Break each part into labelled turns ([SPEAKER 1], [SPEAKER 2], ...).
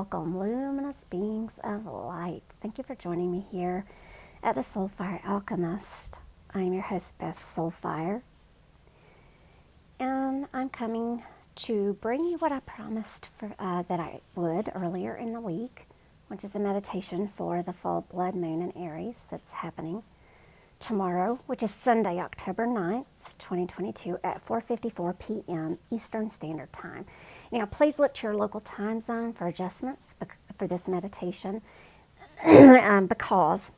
[SPEAKER 1] welcome, luminous beings of light. Thank you for joining me here at the SoulFire Alchemist. I am your host, Beth SoulFire, and I'm coming to bring you what I promised that I would earlier in the week, which is a meditation for the full blood moon in Aries that's happening tomorrow, which is Sunday, October 9th, 2022 at 4:54 p.m. Eastern Standard Time. Now, please look to your local time zone for adjustments for this meditation because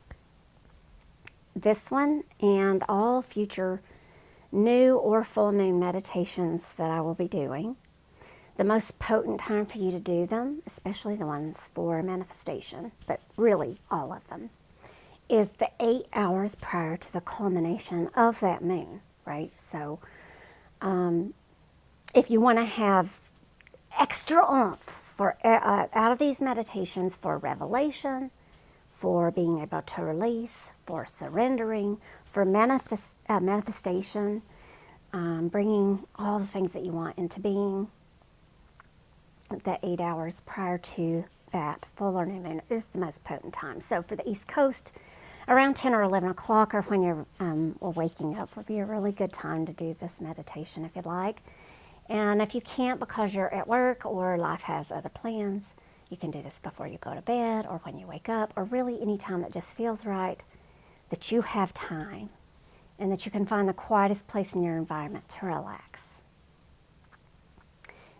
[SPEAKER 1] this one and all future new or full moon meditations that I will be doing, the most potent time for you to do them, especially the ones for manifestation, but really all of them, is the 8 hours prior to the culmination of that moon, right? So if you want to have extra oomph for out of these meditations for revelation, for being able to release, for surrendering, for manifestation, bringing all the things that you want into being, the 8 hours prior to that full or new moon is the most potent time. So for the East Coast, around 10 or 11 o'clock, or when you're waking up, would be a really good time to do this meditation if you'd like. And if you can't because you're at work or life has other plans, you can do this before you go to bed or when you wake up, or really any time that just feels right, that you have time and that you can find the quietest place in your environment to relax.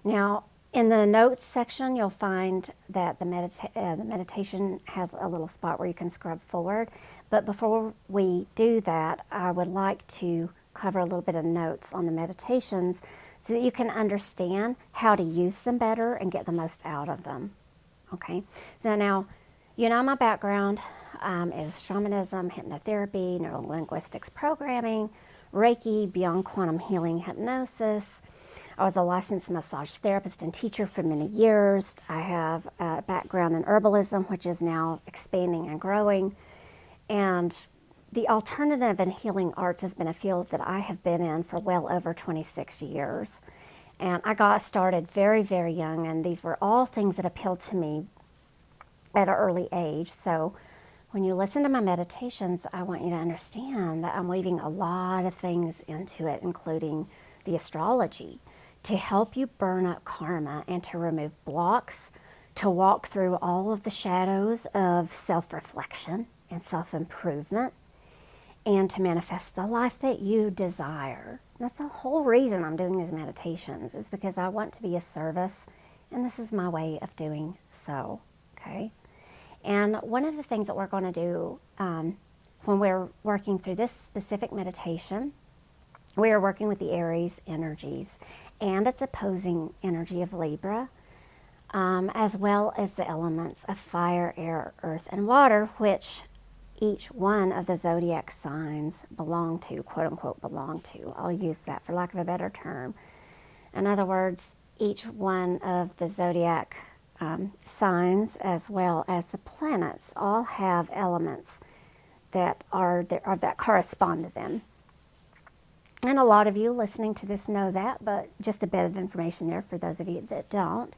[SPEAKER 1] Now, in the notes section, you'll find that the meditation has a little spot where you can scrub forward. But before we do that, I would like to cover a little bit of notes on the meditations so that you can understand how to use them better and get the most out of them. Okay? So now, you know my background is shamanism, hypnotherapy, neurolinguistics programming, Reiki, beyond quantum healing hypnosis. I was a licensed massage therapist and teacher for many years. I have a background in herbalism, which is now expanding and growing. And the alternative and healing arts has been a field that I have been in for well over 26 years. And I got started very, very young, and these were all things that appealed to me at an early age. So when you listen to my meditations, I want you to understand that I'm weaving a lot of things into it, including the astrology, to help you burn up karma and to remove blocks, to walk through all of the shadows of self-reflection and self-improvement, and to manifest the life that you desire. That's the whole reason I'm doing these meditations, is because I want to be of service, and this is my way of doing so, okay? And one of the things that we're going to do when we're working through this specific meditation, we are working with the Aries energies and its opposing energy of Libra, as well as the elements of fire, air, earth, and water, which each one of the zodiac signs belong to, quote unquote, belong to. I'll use that for lack of a better term. In other words, each one of the zodiac signs, as well as the planets, all have elements that that correspond to them. And a lot of you listening to this know that, but just a bit of information there for those of you that don't.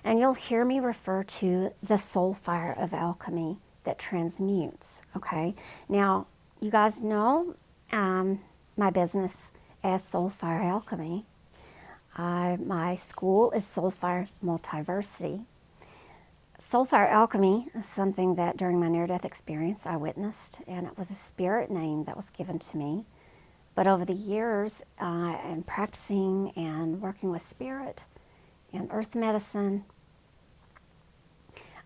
[SPEAKER 1] And you'll hear me refer to the soul fire of alchemy that transmutes, okay? Now, you guys know my business as SoulFire Alchemy. My school is SoulFire Multiversity. SoulFire Alchemy is something that during my near-death experience I witnessed, and it was a spirit name that was given to me. But over the years, and practicing and working with spirit and earth medicine,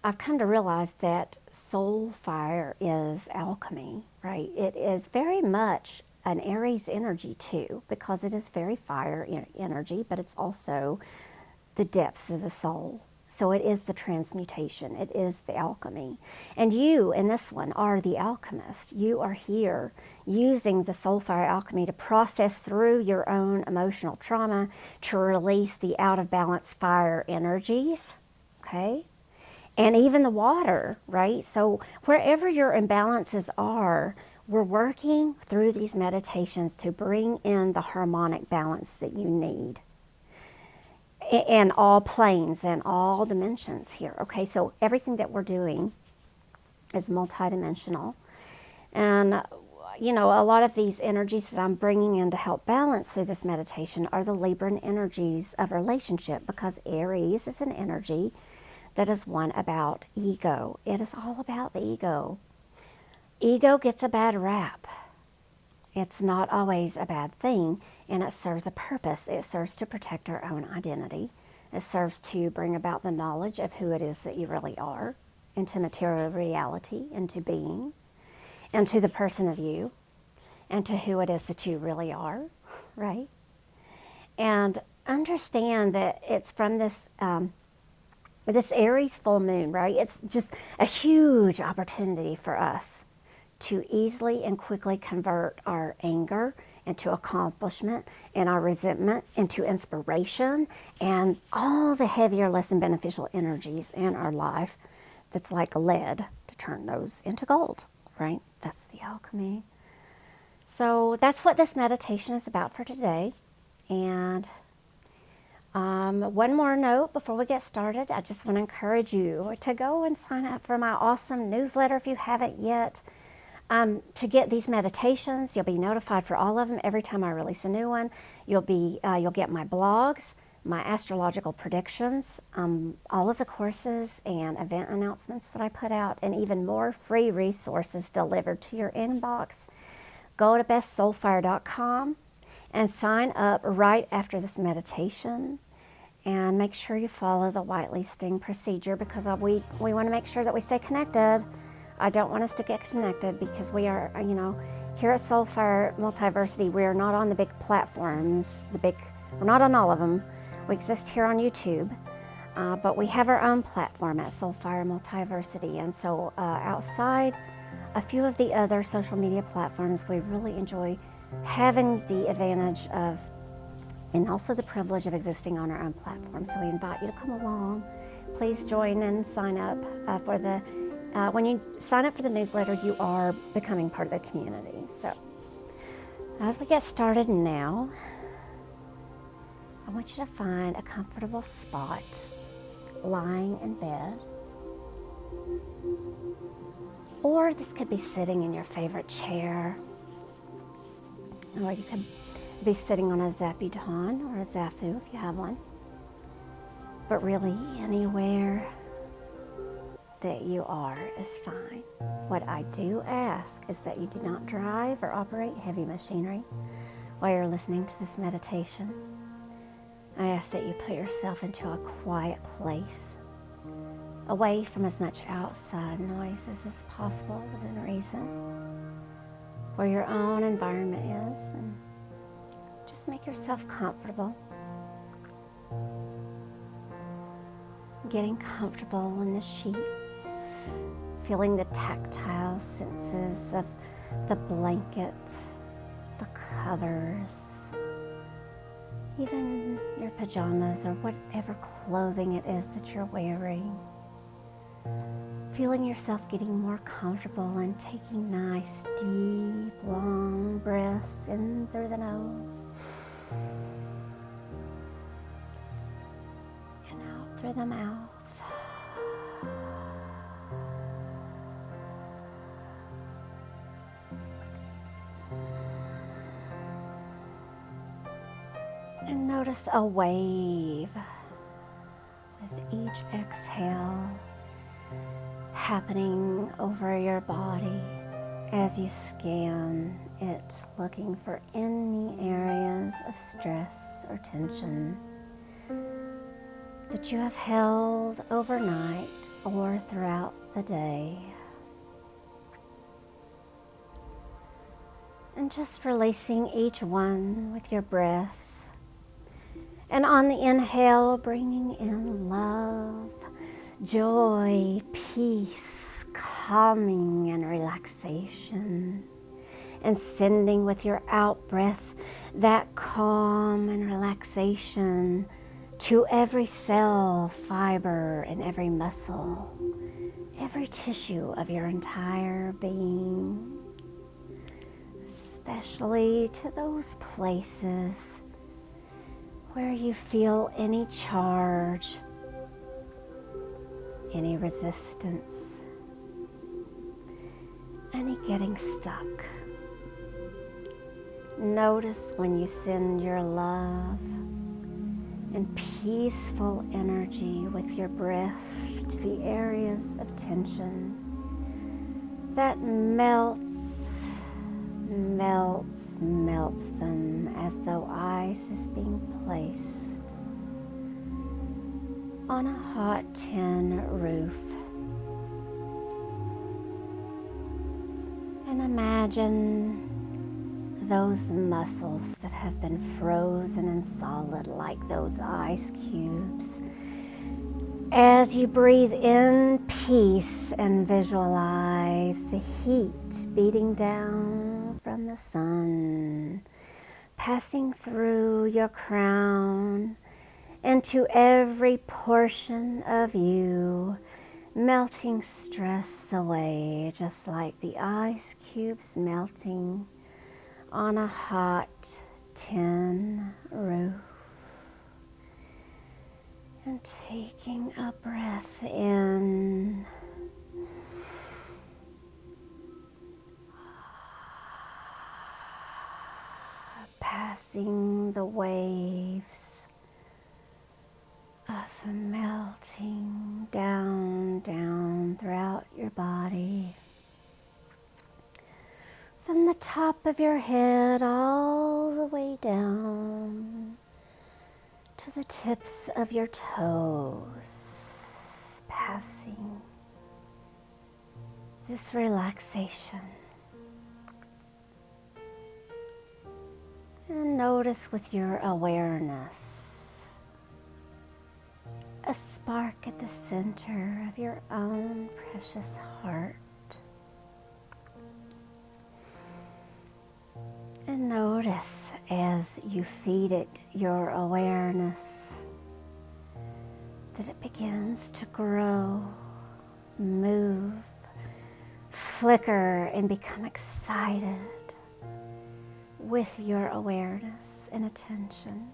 [SPEAKER 1] I've come to realize that soul fire is alchemy, right? It is very much an Aries energy too, because it is very fire energy, but it's also the depths of the soul. So it is the transmutation. It is the alchemy. And you, in this one, are the alchemist. You are here using the soulfire alchemy to process through your own emotional trauma, to release the out-of-balance fire energies, okay? And even the water, right? So wherever your imbalances are, we're working through these meditations to bring in the harmonic balance that you need. and all planes and all dimensions here. Okay, so everything that we're doing is multidimensional. And, you know, a lot of these energies that I'm bringing in to help balance through this meditation are the Libran energies of relationship, because Aries is an energy that is one about ego. It is all about the ego. Ego gets a bad rap. It's not always a bad thing, and it serves a purpose. It serves to protect our own identity. It serves to bring about the knowledge of who it is that you really are, into material reality, into being, into the person of you, and to who it is that you really are, right? And understand that it's from this this Aries full moon, right? It's just a huge opportunity for us to easily and quickly convert our anger into accomplishment, and our resentment into inspiration, and all the heavier, less than beneficial energies in our life that's like lead, to turn those into gold, right? That's the alchemy. So that's what this meditation is about for today. And one more note before we get started. I just want to encourage you to go and sign up for my awesome newsletter if you haven't yet. To get these meditations, you'll be notified for all of them every time I release a new one. You'll get my blogs, my astrological predictions, all of the courses and event announcements that I put out, and even more free resources delivered to your inbox. Go to BethSoulFire.com and sign up right after this meditation, and make sure you follow the whitelisting procedure, because we want to make sure that we stay connected. I don't want us to get connected, because we are, you know, here at SoulFire Multiversity, we are not on the big platforms, we're not on all of them. We exist here on YouTube, but we have our own platform at SoulFire Multiversity. And so outside a few of the other social media platforms, we really enjoy having the advantage of, and also the privilege of, existing on our own platform. So we invite you to come along. Please join and sign up for the when you sign up for the newsletter, you are becoming part of the community. So as we get started now, I want you to find a comfortable spot, lying in bed, or this could be sitting in your favorite chair, or you could be sitting on a zabuton or a zafu if you have one, but really anywhere that you are is fine. What I do ask is that you do not drive or operate heavy machinery while you're listening to this meditation. I ask that you put yourself into a quiet place, away from as much outside noises as possible within reason, where your own environment is, and just make yourself comfortable. Getting comfortable in the sheets, feeling the tactile senses of the blanket, the covers, even your pajamas or whatever clothing it is that you're wearing. Feeling yourself getting more comfortable and taking nice, deep, long breaths in through the nose and out through the mouth. And notice a wave with each exhale happening over your body as you scan it, looking for any areas of stress or tension that you have held overnight or throughout the day. And just releasing each one with your breath. And on the inhale, bringing in love, joy, peace, calming, and relaxation. And sending with your out breath that calm and relaxation to every cell, fiber, and every muscle, every tissue of your entire being, especially to those places where you feel any charge, any resistance, any getting stuck. Notice when you send your love and peaceful energy with your breath to the areas of tension that melts them as though ice is being placed on a hot tin roof. And imagine those muscles that have been frozen and solid like those ice cubes. As you breathe in peace and visualize the heat beating down from the sun, passing through your crown into every portion of you, melting stress away, just like the ice cubes melting on a hot tin roof. And taking a breath in, passing the waves of melting down throughout your body, from the top of your head all the way down to the tips of your toes, passing this relaxation. And notice with your awareness a spark at the center of your own precious heart. And notice as you feed it your awareness that it begins to grow, move, flicker, and become excited with your awareness and attention.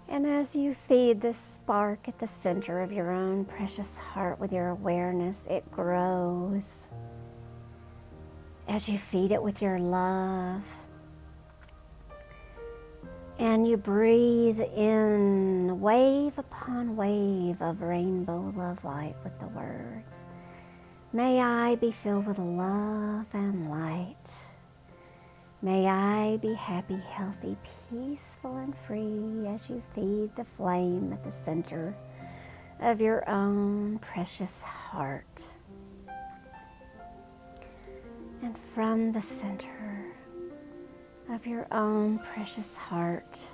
[SPEAKER 1] And as you feed this spark at the center of your own precious heart with your awareness, it grows. As you feed it with your love, and you breathe in wave upon wave of rainbow love light with the words, "May I be filled with love and light. May I be happy, healthy, peaceful, and free," as you feed the flame at the center of your own precious heart. And from the center of your own precious heart,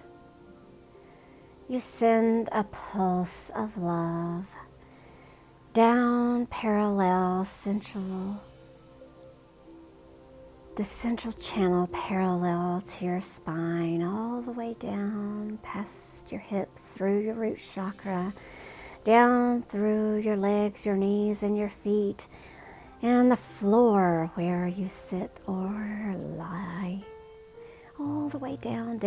[SPEAKER 1] you send a pulse of love down parallel the central channel parallel to your spine, all the way down past your hips, through your root chakra, down through your legs, your knees, and your feet, and the floor where you sit or lie, all the way down,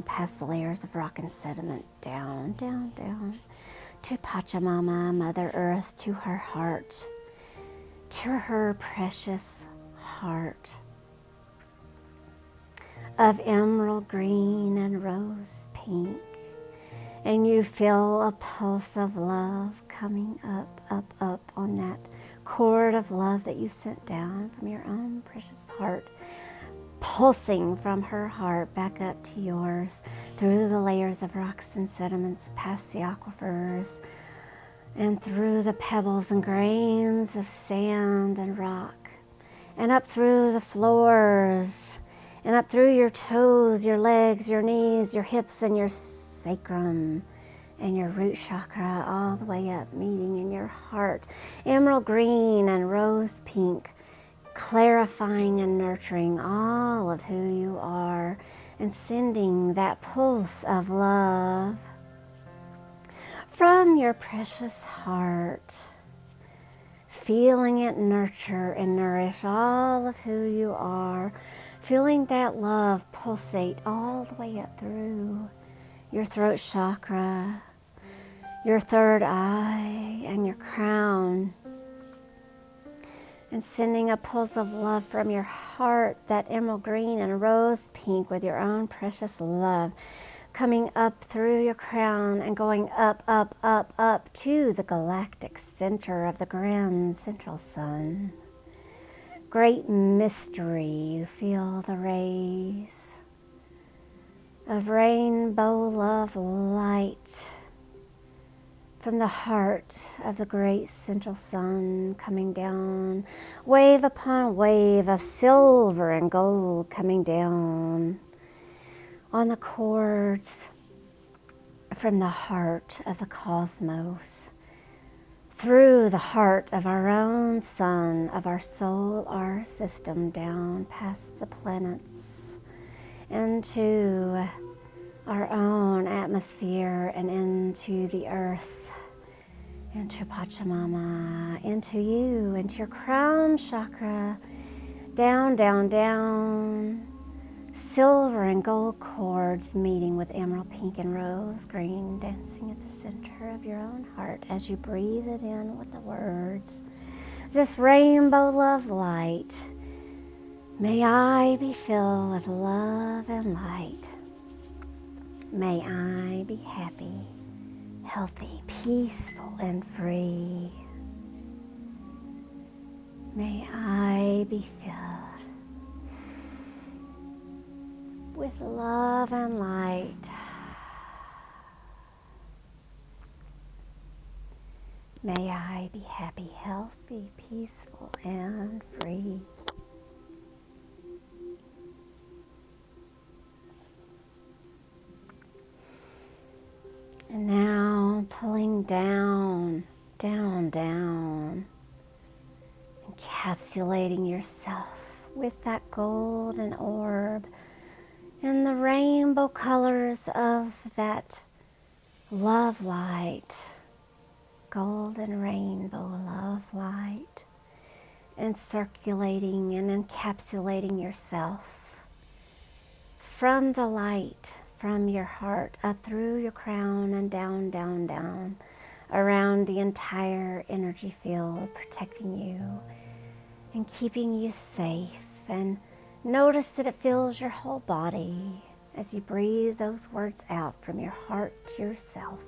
[SPEAKER 1] past the layers of rock and sediment, down, to Pachamama, Mother Earth, to her heart, to her precious heart of emerald green and rose pink. And you feel a pulse of love coming up on that cord of love that you sent down from your own precious heart, pulsing from her heart back up to yours, through the layers of rocks and sediments, past the aquifers, and through the pebbles and grains of sand and rock, and up through the floors, and up through your toes, your legs, your knees, your hips, and your sacrum, and your root chakra, all the way up, meeting in your heart, emerald green and rose pink, clarifying and nurturing all of who you are, and sending that pulse of love from your precious heart, feeling it nurture and nourish all of who you are, Feeling that love pulsate all the way up through your throat chakra, your third eye, and your crown. And sending a pulse of love from your heart, that emerald green and rose pink with your own precious love, coming up through your crown and going up, up, up, up to the galactic center of the grand central sun. Great mystery, you feel the rays of rainbow love light from the heart of the great central sun coming down, wave upon wave of silver and gold coming down on the cords from the heart of the cosmos, through the heart of our own sun, of our solar system, down past the planets, into our own atmosphere and into the earth, into Pachamama, into you, into your crown chakra, down, down, down, silver and gold cords meeting with emerald pink and rose green, dancing at the center of your own heart as you breathe it in with the words, this rainbow love light, may I be filled with love and light. May I be happy, healthy, peaceful, and free. May I be filled with love and light. May I be happy, healthy, peaceful, and free. And now pulling down, down, down, encapsulating yourself with that golden orb and the rainbow colors of that love light, golden rainbow love light, and circulating and encapsulating yourself from the light, from your heart, up through your crown and down, down, down, around the entire energy field, protecting you and keeping you safe. And notice that it fills your whole body as you breathe those words out from your heart to yourself.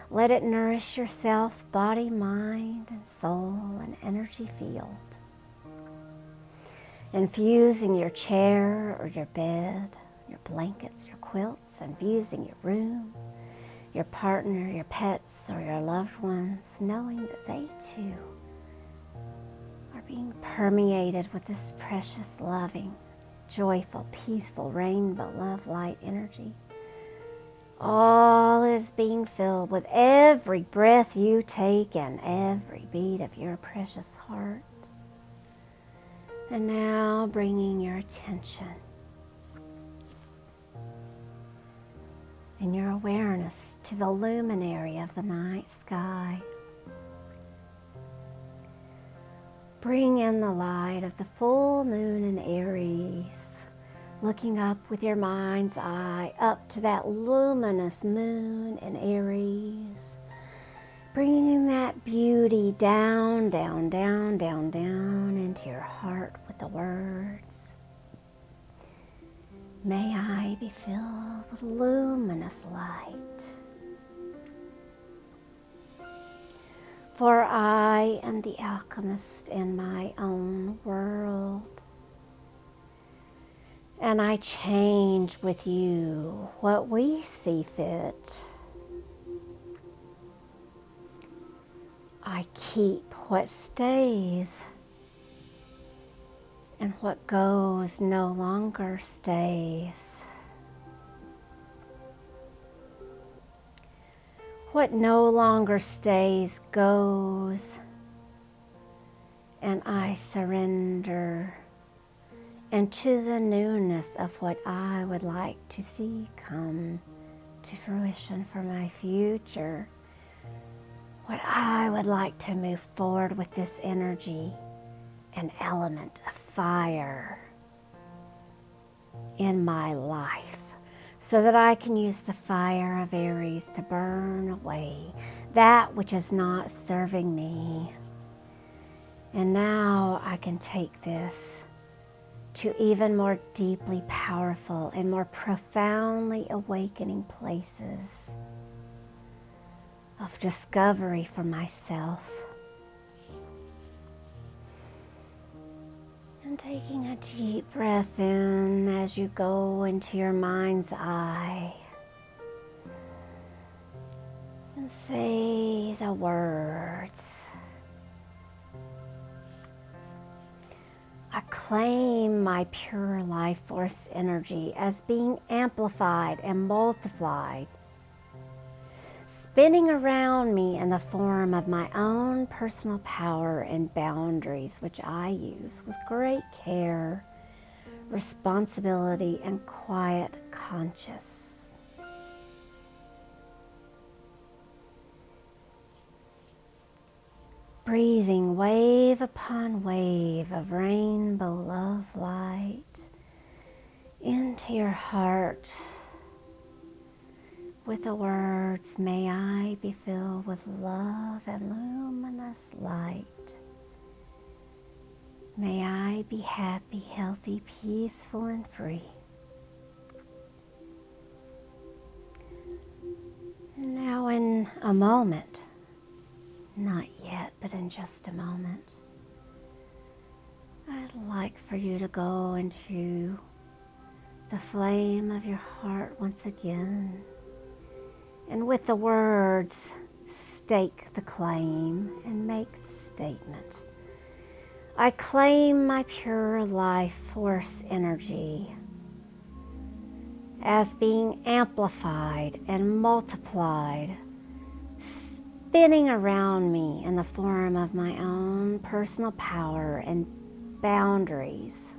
[SPEAKER 1] Let it nourish yourself, body, mind, and soul, and energy field. Infusing your chair or your bed, your blankets, your quilts, infusing your room, your partner, your pets, or your loved ones, knowing that they too are being permeated with this precious, loving, joyful, peaceful, rainbow love light energy. All is being filled with every breath you take and every beat of your precious heart. And now bringing your attention and your awareness to the luminary of the night sky. Bring in the light of the full moon in Aries, looking up with your mind's eye up to that luminous moon in Aries, bringing that beauty down, down, down, down, down into your heart with the words, may I be filled with luminous light. For I am the alchemist in my own world, and I change with you what we see fit. I keep what stays, and what goes no longer stays. What no longer stays goes, and I surrender into the newness of what I would like to see come to fruition for my future. What I would like to move forward with this energy, an element of fire. in my life so that I can use the fire of Aries to burn away that which is not serving me. And now I can take this to even more deeply powerful and more profoundly awakening places of discovery for myself. And taking a deep breath in as you go into your mind's eye and say the words. I claim my pure life force energy as being amplified and multiplied, spinning around me in the form of my own personal power and boundaries, which I use with great care, responsibility, and quiet conscience. Breathing wave upon wave of rainbow love light into your heart with the words, may I be filled with love and luminous light. May I be happy, healthy, peaceful, and free. And now in a moment, not yet, but in just a moment, I'd like for you to go into the flame of your heart once again. And with the words, stake the claim and make the statement. I claim my pure life force energy as being amplified and multiplied, spinning around me in the form of my own personal power and boundaries,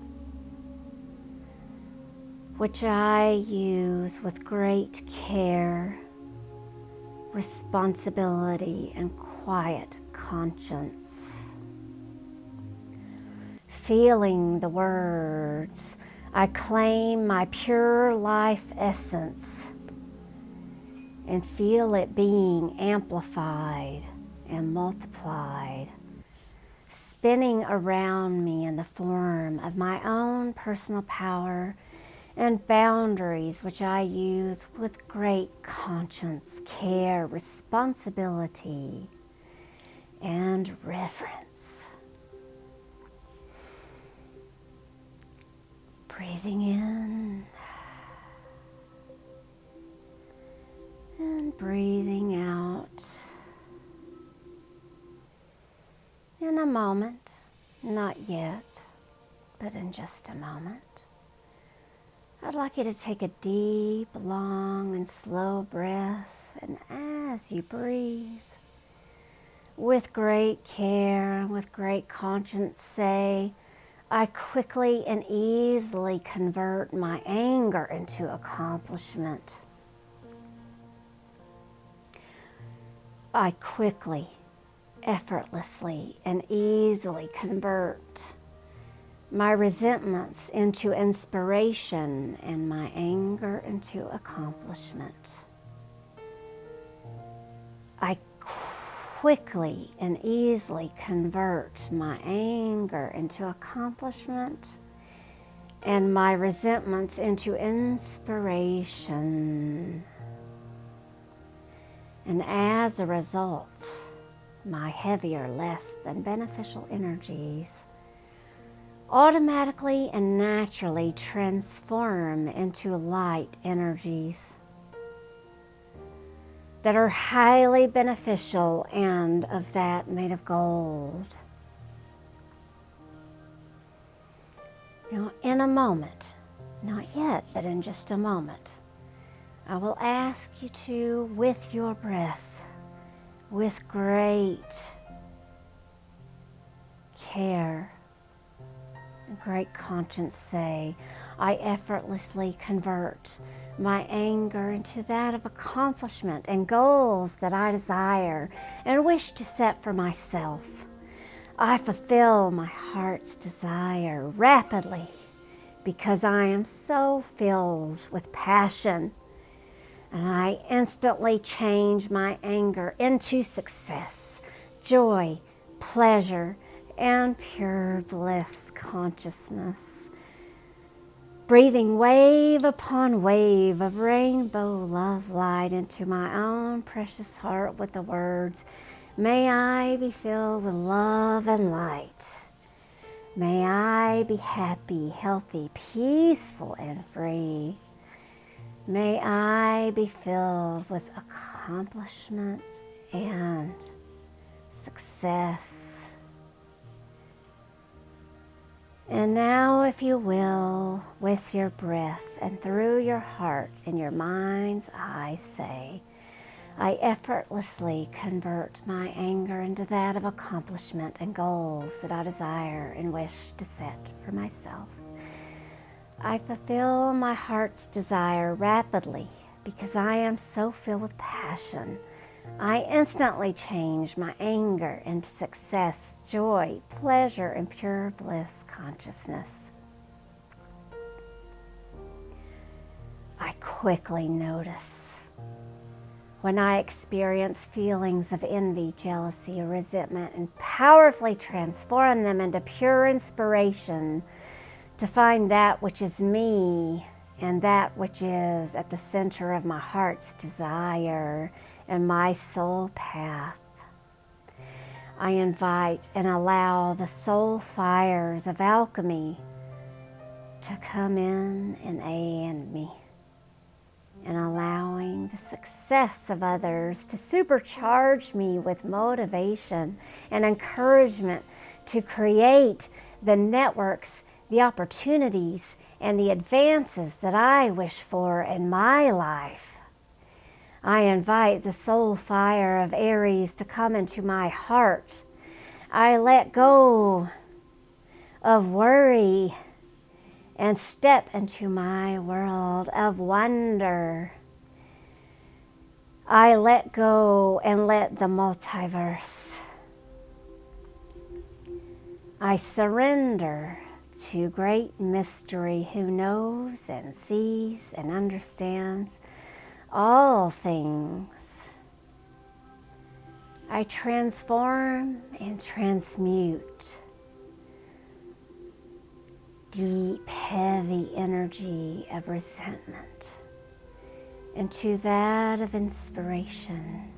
[SPEAKER 1] which I use with great care, responsibility, and quiet conscience. Feeling the words, I claim my pure life essence, and feel it being amplified and multiplied, spinning around me in the form of my own personal power and boundaries, which I use with great conscience, care, responsibility, and reverence. Breathing in and breathing out. In a moment, not yet, but in just a moment, I'd like you to take a deep, long, and slow breath, and as you breathe, with great care and with great conscience, say, I quickly and easily convert my anger into accomplishment. I quickly, effortlessly, and easily convert my resentments into inspiration and my anger into accomplishment. I quickly and easily convert my anger into accomplishment and my resentments into inspiration. And as a result, my heavier, less than beneficial energies automatically and naturally transform into light energies that are highly beneficial and of that made of gold. Now, in a moment, not yet, but in just a moment, I will ask you to, with your breath, with great care and great conscience, say, I effortlessly convert my anger into that of accomplishment and goals that I desire and wish to set for myself. I fulfill my heart's desire rapidly, because I am so filled with passion, and I instantly change my anger into success, joy, pleasure, and pure bliss consciousness. Breathing wave upon wave of rainbow love light into my own precious heart with the words, may I be filled with love and light. May I be happy, healthy, peaceful, and free. May I be filled with accomplishment and success. And now, if you will, with your breath and through your heart and your mind's eye, say, I effortlessly convert my anger into that of accomplishment and goals that I desire and wish to set for myself. I fulfill my heart's desire rapidly because I am so filled with passion. I instantly change my anger into success, joy, pleasure, and pure bliss consciousness. I quickly notice when I experience feelings of envy, jealousy, or resentment, and powerfully transform them into pure inspiration to find that which is me and that which is at the center of my heart's desire and my soul path. I invite and allow the soul fires of alchemy to come in and aid me, and allowing the success of others to supercharge me with motivation and encouragement to create the networks, the opportunities, and the advances that I wish for in my life. I invite the soul fire of Aries to come into my heart. I let go of worry and step into my world of wonder. I let go and let the multiverse. I surrender to great mystery who knows and sees and understands all things. I transform and transmute deep, heavy energy of resentment into that of inspiration.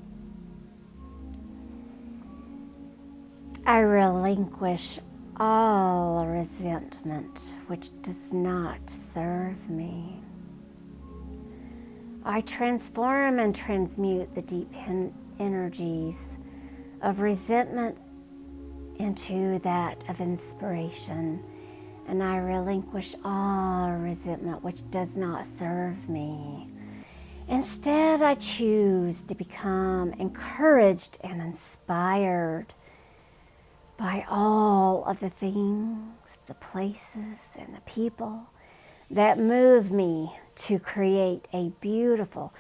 [SPEAKER 1] I relinquish all resentment which does not serve me. I transform and transmute the deep energies of resentment into that of inspiration, and I relinquish all resentment which does not serve me. Instead, I choose to become encouraged and inspired by all of the things, the places, and the people that move me to create a beautiful,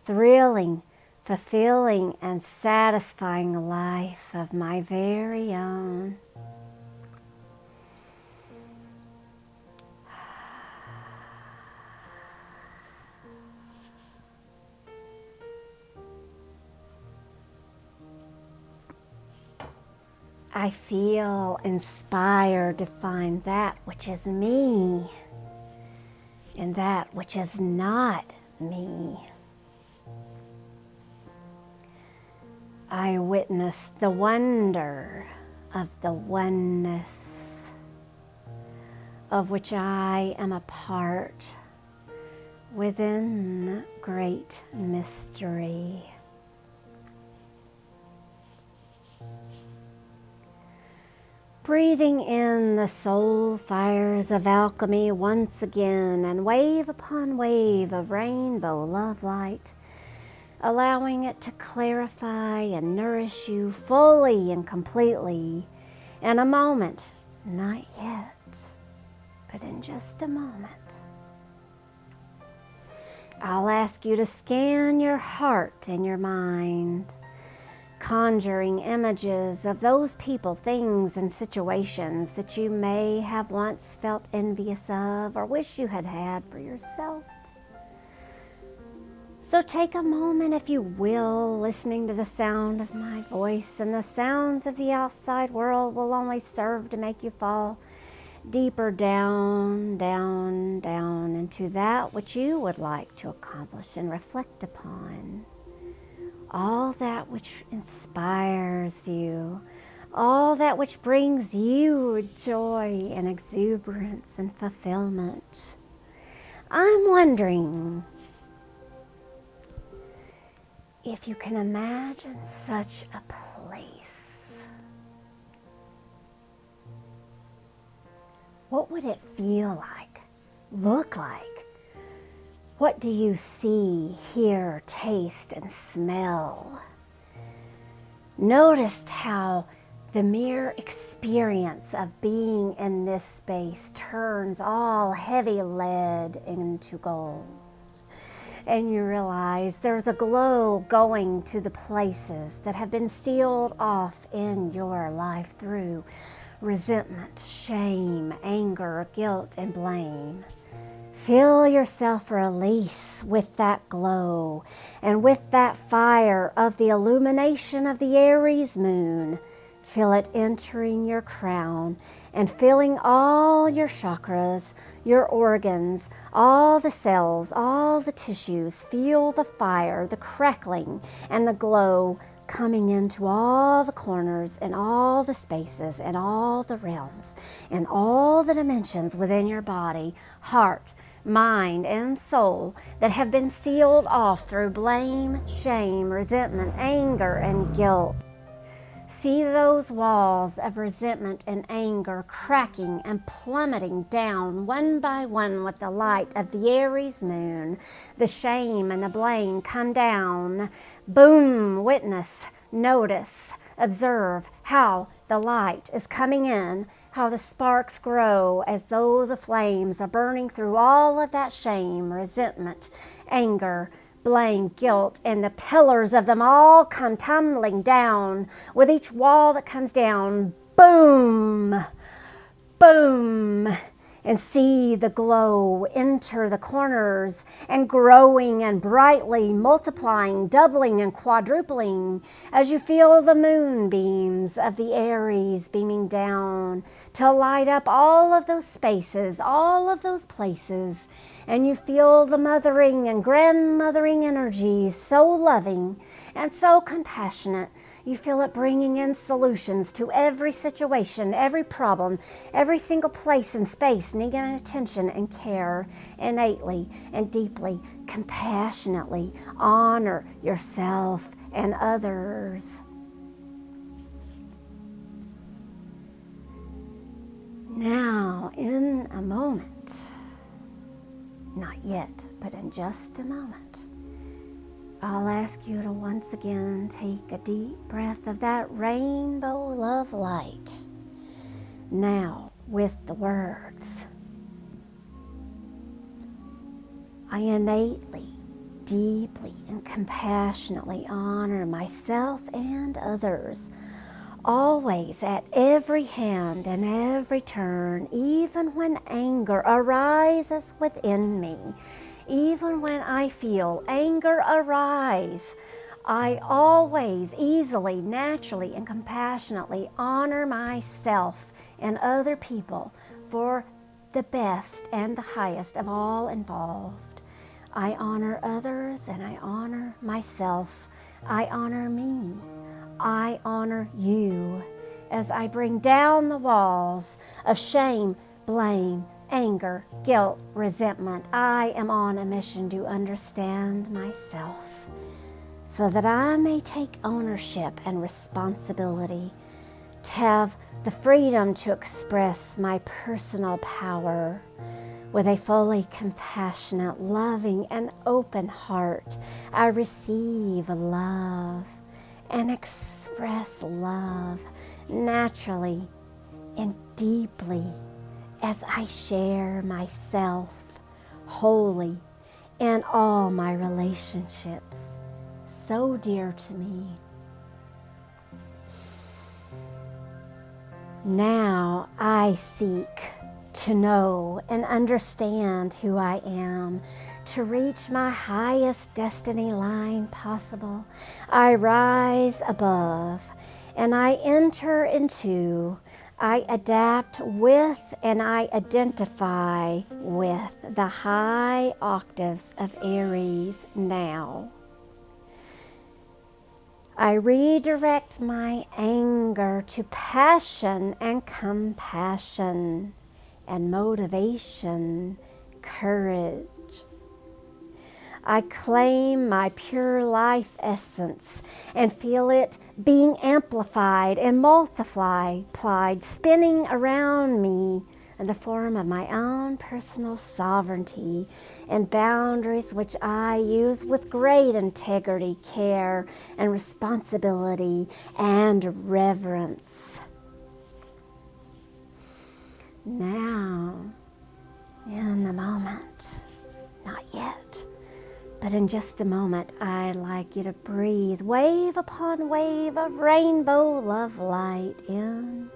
[SPEAKER 1] thrilling, fulfilling, and satisfying life of my very own. I feel inspired to find that which is me and that which is not me. I witness the wonder of the oneness of which I am a part within great mystery. Breathing in the soul fires of alchemy once again, and wave upon wave of rainbow love light, allowing it to clarify and nourish you fully and completely in a moment, not yet, but in just a moment. I'll ask you to scan your heart and your mind, conjuring images of those people, things, and situations that you may have once felt envious of or wish you had had for yourself. So take a moment, if you will, listening to the sound of my voice, and the sounds of the outside world will only serve to make you fall deeper down, down, down into that which you would like to accomplish and reflect upon. All that which inspires you, all that which brings you joy and exuberance and fulfillment. I'm wondering if you can imagine such a place. What would it feel like, look like? What do you see, hear, taste, and smell? Notice how the mere experience of being in this space turns all heavy lead into gold. And you realize there's a glow going to the places that have been sealed off in your life through resentment, shame, anger, guilt, and blame. Feel yourself release with that glow and with that fire of the illumination of the Aries moon. Feel it entering your crown and filling all your chakras, your organs, all the cells, all the tissues. Feel the fire, the crackling, and the glow coming into all the corners and all the spaces and all the realms and all the dimensions within your body, heart, mind, and soul that have been sealed off through blame, shame, resentment, anger, and guilt. See those walls of resentment and anger cracking and plummeting down one by one with the light of the Aries moon. The shame and the blame come down. Boom, witness, notice, observe how the light is coming in, how the sparks grow as though the flames are burning through all of that shame, resentment, anger, blame, guilt, and the pillars of them all come tumbling down. With each wall that comes down, boom, boom, and see the glow enter the corners and growing and brightly multiplying, doubling and quadrupling as you feel the moonbeams of the Aries beaming down to light up all of those spaces, all of those places. And you feel the mothering and grandmothering energies, so loving and so compassionate. You feel it bringing in solutions to every situation, every problem, every single place and space needing attention and care innately and deeply, compassionately. Honor yourself and others. Now, in a moment, not yet, but in just a moment, I'll ask you to once again take a deep breath of that rainbow love light. Now, with the words, I innately, deeply, and compassionately honor myself and others, always, at every hand and every turn, even when anger arises within me. Even when I feel anger arise, I always, easily, naturally, and compassionately honor myself and other people for the best and the highest of all involved. I honor others and I honor myself. I honor me. I honor you as I bring down the walls of shame, blame, anger, guilt, resentment. I am on a mission to understand myself so that I may take ownership and responsibility, to have the freedom to express my personal power with a fully compassionate, loving, and open heart. I receive love and express love naturally and deeply as I share myself wholly in all my relationships so dear to me. Now I seek to know and understand who I am, to reach my highest destiny line possible. I rise above and I enter into, I adapt with and I identify with the high octaves of Aries now. I redirect my anger to passion and compassion and motivation, courage. I claim my pure life essence and feel it being amplified and multiplied, spinning around me in the form of my own personal sovereignty and boundaries, which I use with great integrity, care, and responsibility and reverence. Now, in the moment, not yet, but in just a moment, I'd like you to breathe wave upon wave of rainbow love light in.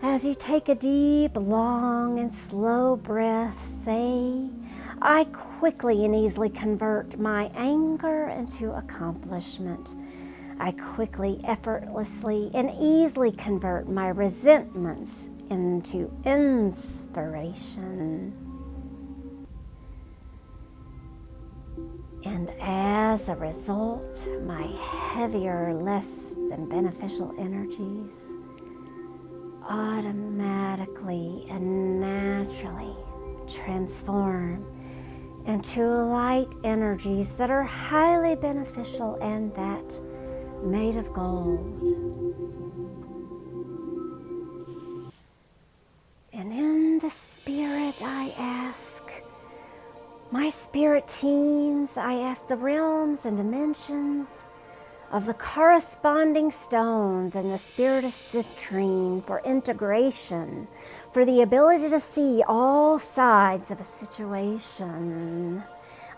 [SPEAKER 1] As you take a deep, long, and slow breath, say, I quickly and easily convert my anger into accomplishment. I quickly, effortlessly, and easily convert my resentments into inspiration. And as a result, my heavier, less than beneficial energies automatically and naturally transform into light energies that are highly beneficial and that made of gold. And in the spirit, I ask my spirit teams, I ask the realms and dimensions of the corresponding stones and the spirit of citrine for integration, for the ability to see all sides of a situation.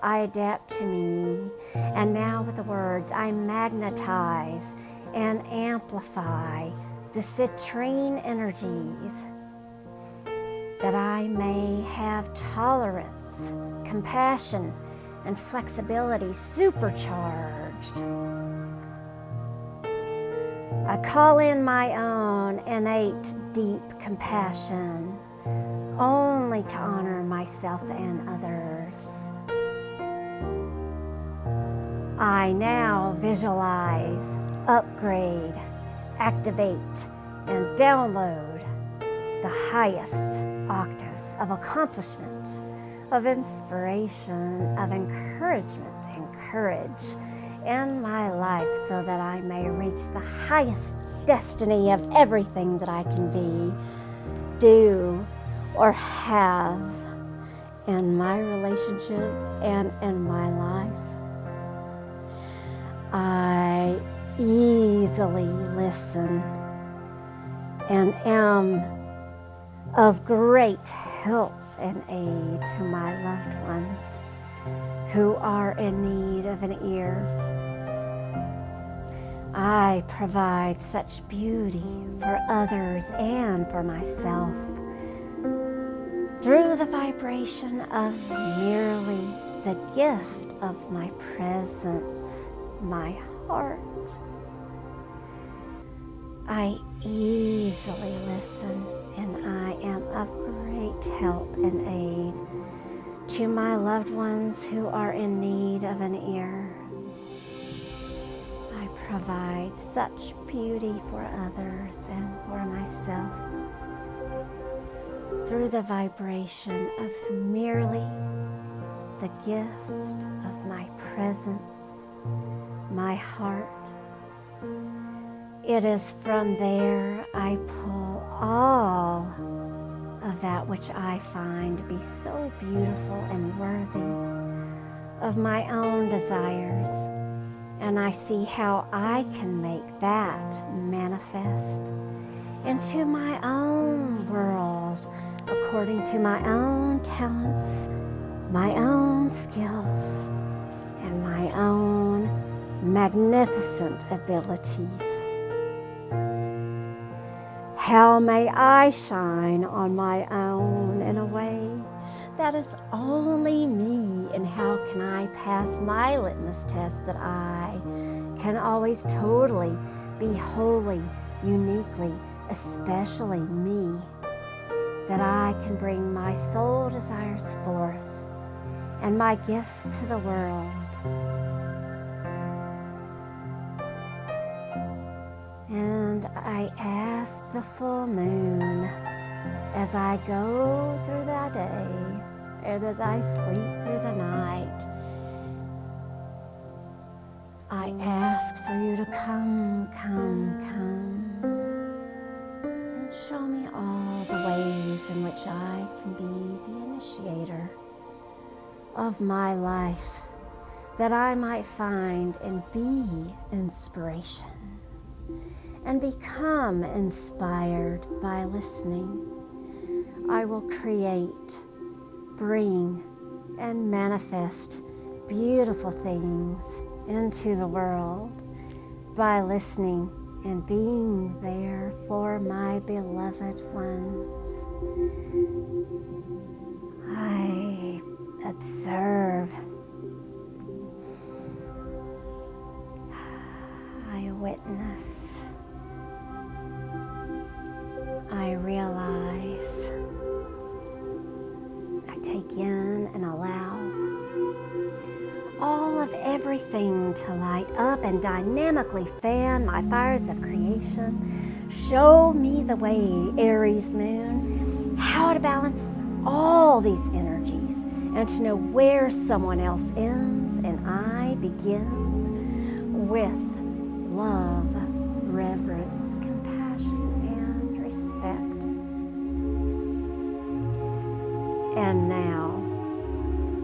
[SPEAKER 1] I adapt to me, and now with the words, I magnetize and amplify the citrine energies that I may have tolerance, compassion, and flexibility supercharged. I call in my own innate deep compassion, only to honor myself and others. I now visualize, upgrade, activate, and download the highest octaves of accomplishment, of inspiration, of encouragement and courage in my life, so that I may reach the highest destiny of everything that I can be, do, or have in my relationships and in my life. I easily listen and am of great help and aid to my loved ones who are in need of an ear. I provide such beauty for others and for myself through the vibration of merely the gift of my presence, my heart. I easily listen, and I am of great help and aid to my loved ones who are in need of an ear. I provide such beauty for others and for myself through the vibration of merely the gift of my presence, my heart. It is from there I pull all of that which I find to be so beautiful and worthy of my own desires, and I see how I can make that manifest into my own world according to my own talents, my own skills, and my own magnificent abilities. How may I shine on my own in a way that is only me? And how can I pass my litmus test that I can always totally be wholly, uniquely, especially me? That I can bring my soul desires forth and my gifts to the world. And I ask the full moon as I go through the day and as I sleep through the night, I ask for you to come and show me all the ways in which I can be the initiator of my life, that I might find and be inspiration and become inspired by listening. I will create, bring, and manifest beautiful things into the world by listening and being there for my beloved ones. I observe. I witness. I realize. I take in and allow all of everything to light up and dynamically fan my fires of creation. Show me the way, Aries moon, how to balance all these energies and to know where someone else ends and I begin with love, reverence, compassion, and respect. And now,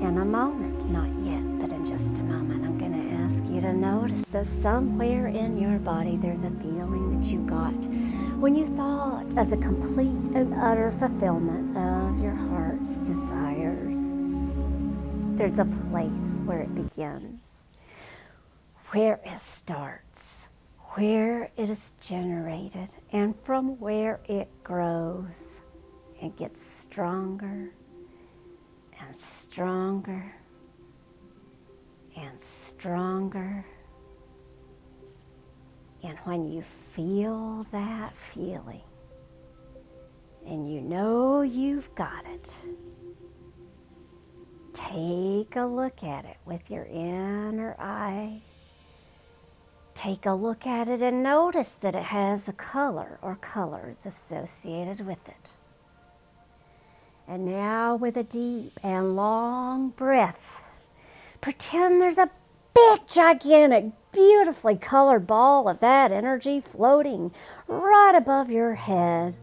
[SPEAKER 1] in a moment, not yet, but in just a moment, I'm going to ask you to notice that somewhere in your body there's a feeling that you got when you thought of the complete and utter fulfillment of your heart's desires. There's a place where it begins, where it starts, where it is generated, and from where it grows and gets stronger and stronger and stronger. And when you feel that feeling and you know you've got it, take a look at it with your inner eye. Take a look at it and notice that it has a color or colors associated with it. And now with a deep and long breath, pretend there's a big, gigantic, beautifully colored ball of that energy floating right above your head.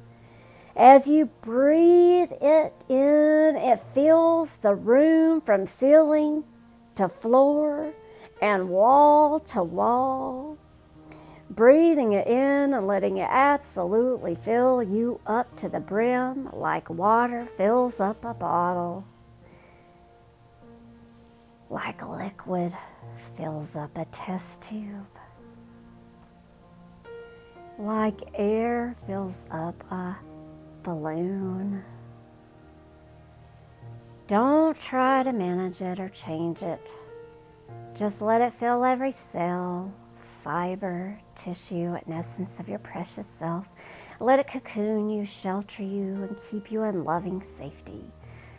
[SPEAKER 1] As you breathe it in, it fills the room from ceiling to floor and wall to wall. Breathing it in and letting it absolutely fill you up to the brim like water fills up a bottle. Like liquid fills up a test tube. Like air fills up a balloon. Don't try to manage it or change it. Just let it fill every cell, fiber, tissue, and essence of your precious self. Let it cocoon you, shelter you, and keep you in loving safety.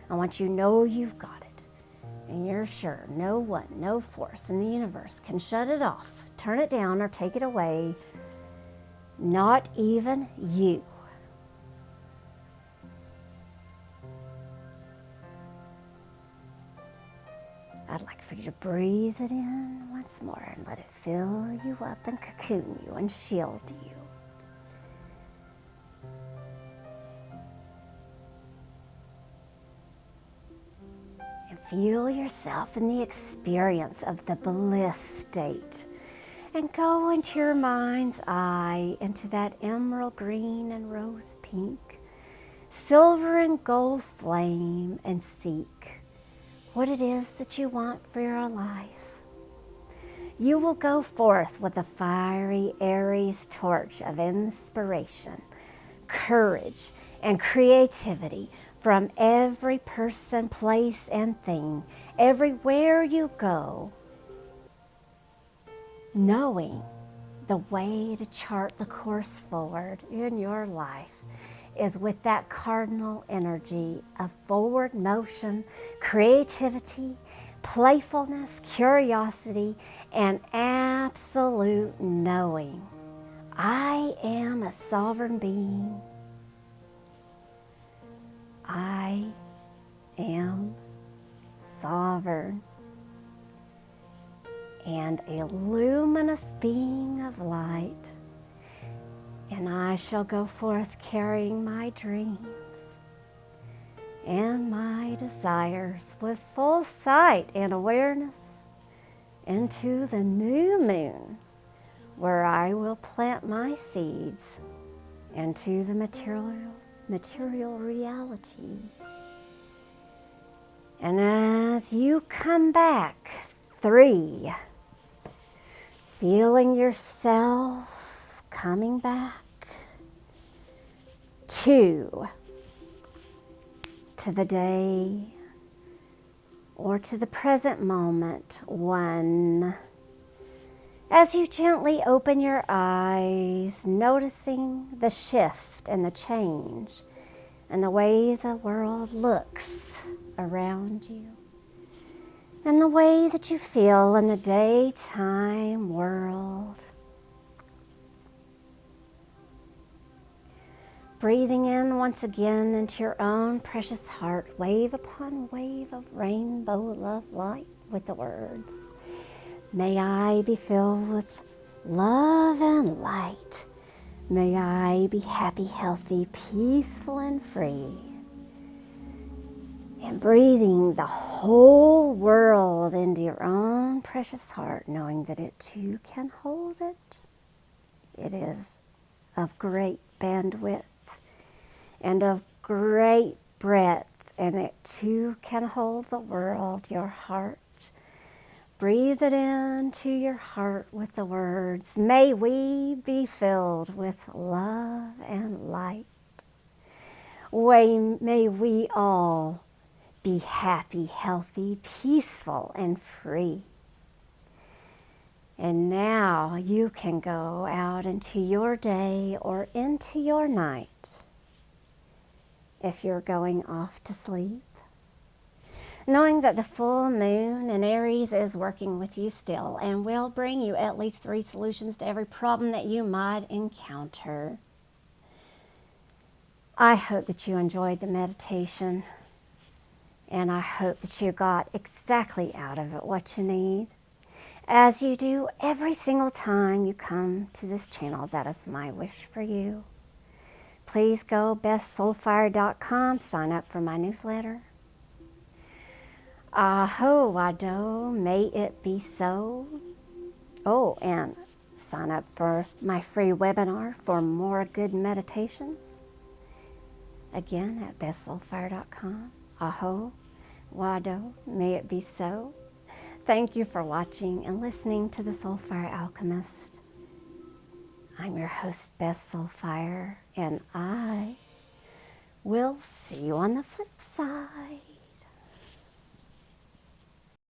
[SPEAKER 1] And once you know you've got it, and you're sure no one, no force in the universe can shut it off, turn it down, or take it away, not even you. I'd like for you to breathe it in once more and let it fill you up and cocoon you and shield you. And feel yourself in the experience of the bliss state. And go into your mind's eye, into that emerald green and rose pink, silver and gold flame, and seek what it is that you want for your life. You will go forth with a fiery Aries torch of inspiration, courage, and creativity from every person, place, and thing, everywhere you go, knowing the way to chart the course forward in your life is with that cardinal energy of forward motion, creativity, playfulness, curiosity, and absolute knowing. I am a sovereign being. I am sovereign and a luminous being of light, and I shall go forth carrying my dreams and my desires with full sight and awareness into the new moon, where I will plant my seeds into the material reality. And as you come back, 3, feeling yourself coming back, 2, to the day or to the present moment, 1, as you gently open your eyes, noticing the shift and the change and the way the world looks around you and the way that you feel in the daytime world. Breathing in once again into your own precious heart, wave upon wave of rainbow love light with the words, may I be filled with love and light. May I be happy, healthy, peaceful, and free. And breathing the whole world into your own precious heart, knowing that it too can hold it. It is of great bandwidth and of great breadth, and it too can hold the world, your heart. Breathe it into your heart with the words, may we be filled with love and light. May we all be happy, healthy, peaceful, and free. And now you can go out into your day or into your night if you're going off to sleep, knowing that the full moon in Aries is working with you still and will bring you at least 3 solutions to every problem that you might encounter. I hope that you enjoyed the meditation, and I hope that you got exactly out of it what you need, as you do every single time you come to this channel. That is my wish for you. Please go BethSoulFire.com, sign up for my newsletter. Aho wado, may it be so. Oh, and sign up for my free webinar for more good meditations. Again, at BethSoulFire.com. Aho wado, may it be so. Thank you for watching and listening to the Soulfire Alchemist. I'm your host, Beth SoulFire, and I will see you on the flip side.